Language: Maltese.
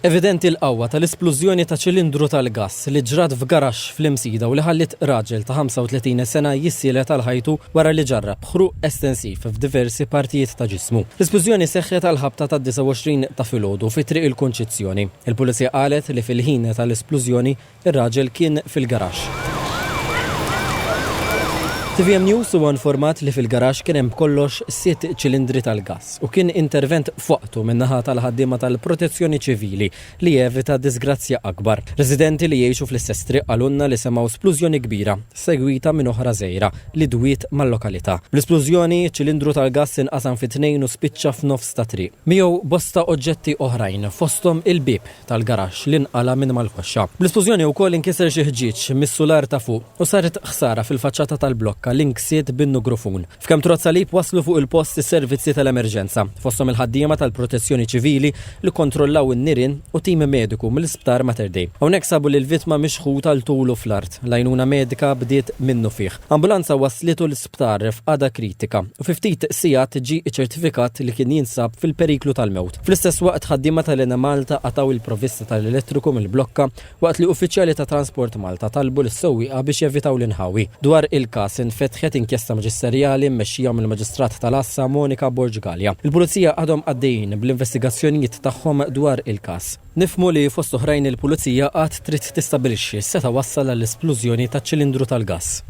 Evidenti l-qawwa tal-esplużjoni ta' ċilindru tal-gass li ġrat f'garax fl-Imsida u li ħallit raġel ta' 35 sena jissielet għal ħajtu wara li ġarrab ħruq estensiv f'diversi partijiet ta' ġismu. L-esplużjoni seħħet għal-ħabta ta' 29 ta' filgħodu fi triq il-Kunċizzjoni. Il-Pulizija qalet li fil-ħin tal-esplużjoni ir-raġel kien fil-garax. TVM News huwa informat li fil-garax kien hemm kollox 6 ċilindri tal-gass u kien intervent fuqtu min-naħa tal-ħaddiema tal-Protezzjoni Ċivili li jevita disgrazzja akbar. Residenti li jgħixu fl-istess triq qalulna li semgħu splużjoni kbira segwita minn oħra żgħira li dwiet mal-lokalità. Bl-esplużjoni ċilindru tal-gass inqasam fit-tnejn u spiċċa f'nofs ta' triq. Miegħu bosta oġġetti oħrajn fosthom il-bib tal-garax li nqala minn mal-ħoxxa. Bl-esplużjoni wkoll inkiser xi ħġieġ mis-sular ta' fuq u saret ħsara fil-faċċata tal-blokka l-inksiet bin-nugrufun. F'kemm Trozza Salib waslu fuq il-post is-servizzi tal-emerġenza, fosthom il-ħaddiema tal-Protezzjoni Ċivili li kontrollaw in-nirien u tim mediku mill-Isptar Mater Dei. Hawnhekk sabu li l-vittma mixħuta l tulu fl-art. L-għajnuna medika bdiet minnu fih. Ambulanza waslitu l-isptar f'qada kritika u fi ftit sigħat ġie ċertifikat li kien jinsab fil-periklu tal-mewt. Fl-istess waqt ħaddiema tal-Ena Malta qataw il-provvista tal-elettriku mill-blokka waqt li uffiċjali ta' Transport Malta talbu lis-sewwieqa biex jevitaw l-inħawi. Dwar il-każ fetħet inkjesta maġisterjali mmexxija mill-Maġistrat tal-Assa Monika Borġgalja. Il-Pulizija għadhom għaddejjin bl-investigazzjonijiet tagħhom dwar il-każ. Nifhmu li fost oħrajn il-Pulizija qatt trid tistabbilixxi seta' wassal għall-esplużjoni taċ-ċilindru tal-gass.